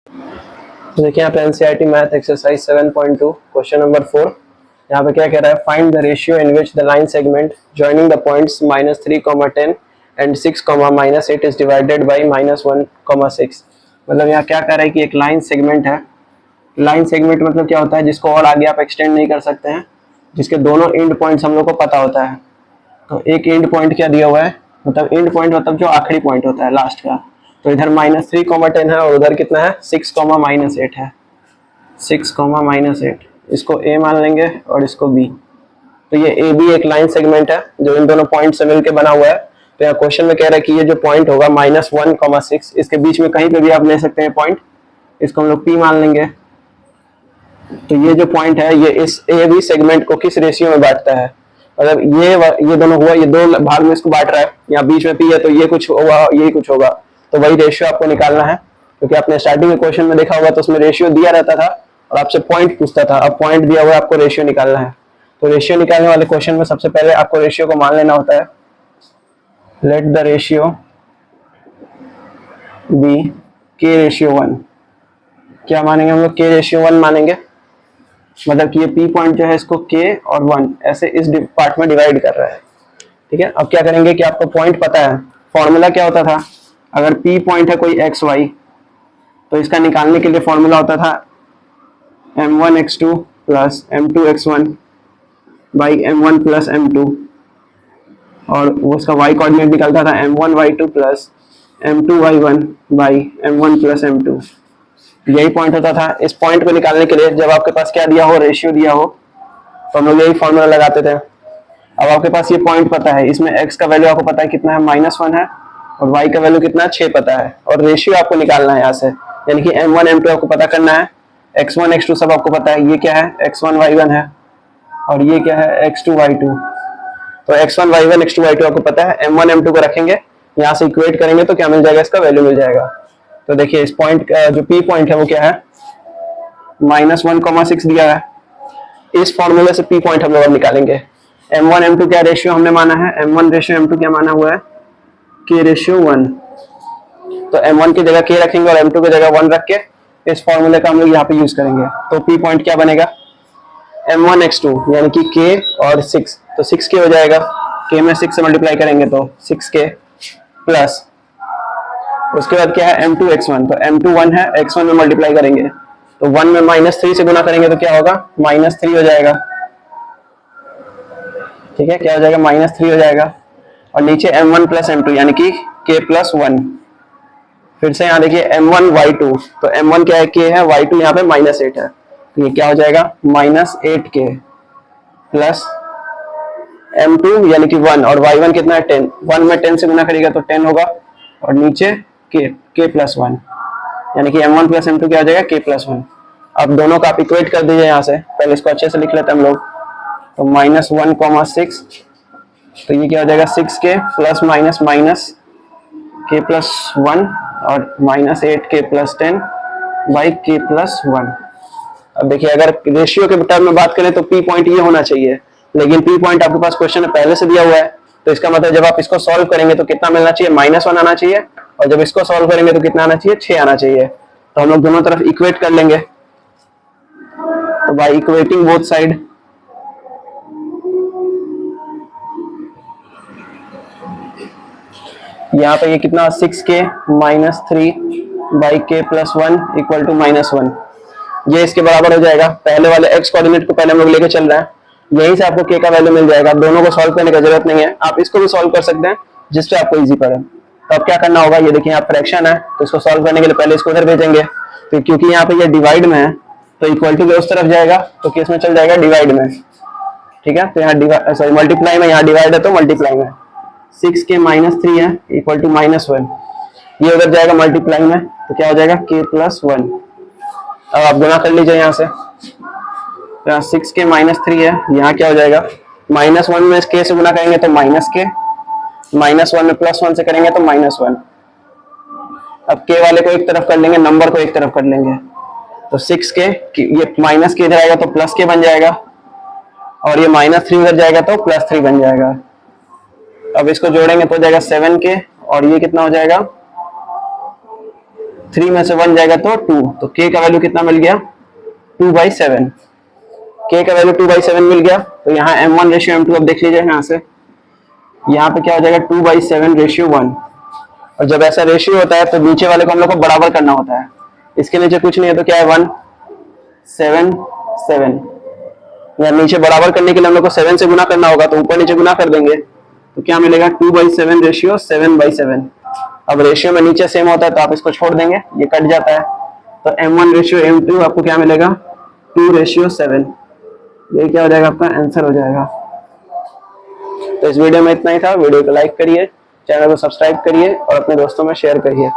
तो देखिए यहाँ पे NCERT math exercise 7.2 question number 4। यहाँ पे क्या कह रहा है, find the ratio in which the line segment joining the points -3, 10 and 6, -8 is divided by -1, 6। मतलब यहाँ क्या कह रहा है कि एक लाइन सेगमेंट है। लाइन सेगमेंट मतलब क्या होता है, जिसको और आगे आप एक्सटेंड नहीं कर सकते हैं, जिसके दोनों एंड पॉइंट्स हम लोग को पता होता है। तो एक एंड पॉइंट क्या दिया हुआ है, मतलब एंड पॉइंट मतलब जो आखिरी पॉइंट होता है लास्ट का। तो इधर -3, 10 है और उधर कितना है 6, -8 है। 6, -8 इसको ए मान लेंगे और इसको बी। तो ये ए बी एक लाइन सेगमेंट है जो इन दोनों पॉइंट से मिलकर बना हुआ है। तो यहाँ क्वेश्चन में कह रहा है कि ये जो पॉइंट होगा -1, 6, इसके बीच में कहीं पे भी आप ले सकते हैं पॉइंट, इसको हम लोग पी मान लेंगे। तो ये जो पॉइंट है ये इस ए बी सेगमेंट को किस रेशियो में बांटता है, मतलब ये दोनों हुआ, ये दो भाग में इसको बांट रहा है। यहाँ बीच में पी है तो ये कुछ होगा, ये कुछ होगा, तो वही रेशियो आपको निकालना है। क्योंकि आपने स्टार्टिंग में क्वेश्चन में देखा होगा तो उसमें रेशियो दिया रहता था और आपसे पॉइंट पूछता था। अब पॉइंट दिया हुआ है, आपको रेशियो निकालना है। तो रेशियो निकालने वाले क्वेश्चन में सबसे पहले आपको रेशियो को मान लेना होता है। लेट द रेशियो बी के रेशियो 1। क्या मानेंगे हम लोग, के रेशियो 1 मानेंगे। मतलब कि ये पी पॉइंट जो है इसको के और 1 ऐसे इस पार्ट में डिवाइड कर रहा है। ठीक है, अब क्या करेंगे कि आपको पॉइंट पता है, फॉर्मूला क्या होता था, अगर पी पॉइंट है कोई एक्स वाई तो इसका निकालने के लिए फॉर्मूला होता था m1x2 plus m2x1 by m1 plus m2, और वो उसका y कोऑर्डिनेट निकलता था m1y2 plus m2y1 by m1 plus m2। यही पॉइंट होता था। इस पॉइंट को निकालने के लिए जब आपके पास क्या दिया हो, रेशियो दिया हो, तो हम लोग यही फॉर्मूला लगाते थे। अब आपके पास ये पॉइंट पता है, इसमें x का वैल्यू आपको पता है कितना है, -1 है, और y का वैल्यू कितना है 6 पता है, और रेशियो आपको निकालना है यहाँ से। यानी कि m1 m2 आपको पता करना है, x1 x2 सब आपको पता है। ये क्या है, x1 y1 है, और ये क्या है x2 y2। तो x1 y1 x2 y2 आपको पता है। m1 m2 को रखेंगे, यहाँ से इक्वेट करेंगे तो क्या मिल जाएगा, इसका वैल्यू मिल जाएगा। तो देखिए इस पॉइंट जो p पॉइंट है वो क्या है, -1, 6 दिया है। इस फॉर्मूले से p पॉइंट हम लोग निकालेंगे। m1 m2 क्या रेशियो हमने माना है, m1 रेशियो m2 क्या माना हुआ है, k रेशियो 1। तो m1 की जगह k रखेंगे और m2 की जगह 1 रख के इस फॉर्मूले का हम लोग यहाँ पे यूज करेंगे। तो p पॉइंट क्या बनेगा, m1x2 यानी कि k और 6, तो 6k हो जाएगा। k में 6 से मल्टीप्लाई करेंगे तो 6k प्लस उसके बाद क्या है m2x1, तो m2 1 है, x1 में मल्टीप्लाई करेंगे तो 1 में -3 से गुना करेंगे तो क्या होगा, -3 हो जाएगा। ठीक है, क्या हो जाएगा, -3 हो जाएगा। और नीचे m1 प्लस m2 यानी कि k प्लस 1। फिर से यहाँ देखिए m1 y2, तो m1 क्या है, k है, y2 यहाँ पे -8 है, तो ये क्या हो जाएगा, -8k प्लस m2 यानी कि 1, और y1 कितना है 10, 1 में 10 से गुना करेगा तो 10 होगा, और नीचे k प्लस 1 यानी कि m1 प्लस m2 क्या हो जाएगा, k प्लस 1। अब दोनों का आप इक्वेट कर दीजिए यहाँ से, पहले इसको अच्छे से लिख लेते हैं हम लोग। तो -1, 6, तो ये क्या हो जाएगा 6k plus minus k plus 1 और -8k plus 10 by k plus 1। अब देखिए अगर रेशियो के टर्म में बात करें तो p पॉइंट ये होना चाहिए, लेकिन p पॉइंट आपके पास क्वेश्चन में पहले से दिया हुआ है। तो इसका मतलब जब आप इसको सॉल्व करेंगे तो कितना मिलना चाहिए, -1 आना चाहिए, और जब इसको सॉल्व करेंगे तो कितना आना चाहिए, 6 आना चाहिए। तो हम लोग दोनों तरफ इक्वेट कर लेंगे। तो बाई इक्वेटिंग बोथ साइड, यहाँ पे ये कितना 6k -3 by k plus 1 equal to -1, ये इसके बराबर हो जाएगा। पहले वाले x कोऑर्डिनेट को पहले हम लोग लेके चल रहे हैं, यहीं से आपको k का वैल्यू मिल जाएगा। दोनों को सॉल्व करने की जरूरत नहीं है, आप इसको भी सॉल्व कर सकते हैं जिससे आपको इजी पड़े। तो अब क्या करना होगा, ये देखिए यहाँ फ्रैक्शन है, तो इसको सॉल्व करने के लिए पहले इसको उधर भेजेंगे। तो क्योंकि यहाँ पे ये डिवाइड में है तो इक्वल टू के उस तरफ जाएगा, तो किस में चल जाएगा, डिवाइड में। ठीक है, तो यहाँ सॉरी मल्टीप्लाई में, यहाँ डिवाइड है तो मल्टीप्लाई में। 6k -3 है इक्वल टू -1, ये उधर जाएगा मल्टीप्लाई में, तो क्या हो जाएगा k प्लस 1। अब आप गुना कर लीजिए यहाँ से, तो यहाँ 6k -3 है, यहाँ क्या हो जाएगा, -1 में k से गुना करेंगे तो -k, -1 में +1 से करेंगे तो -1। अब k वाले को एक तरफ कर लेंगे, नंबर को एक तरफ कर लेंगे, तो 6k ये -k इधर आएगा तो +k बन जाएगा, और ये -3 उधर जाएगा तो +3 बन जाएगा। अब इसको जोड़ेंगे तो हो जाएगा 7k, और ये कितना हो जाएगा 3 में से 1 जाएगा तो 2, तो k का वैल्यू कितना मिल गया 2/7। k का वैल्यू 2/7 मिल गया, तो यहाँ m1 रेशियो m2 अब देख लीजिए यहाँ से, यहाँ पे क्या हो जाएगा 2/7 रेशियो 1। और जब ऐसा रेशियो होता है तो नीचे वाले को हम लोग को बराबर करना होता है। इसके नीचे कुछ नहीं है तो क्या है 1 7 7, या नीचे बराबर करने के लिए हम लोग को 7 से गुना करना होगा, तो ऊपर नीचे गुना कर देंगे तो क्या मिलेगा 2/7 रेशियो 7/7। अब रेशियो में नीचे सेम होता है तो आप इसको छोड़ देंगे, ये कट जाता है, तो m1 रेशियो m2 आपको क्या मिलेगा 2/7। ये क्या हो जाएगा आपका आंसर हो जाएगा। तो इस वीडियो में इतना ही था। वीडियो को लाइक करिए, चैनल को सब्सक्राइब करिए और अपने दोस्तों में शेयर करिए।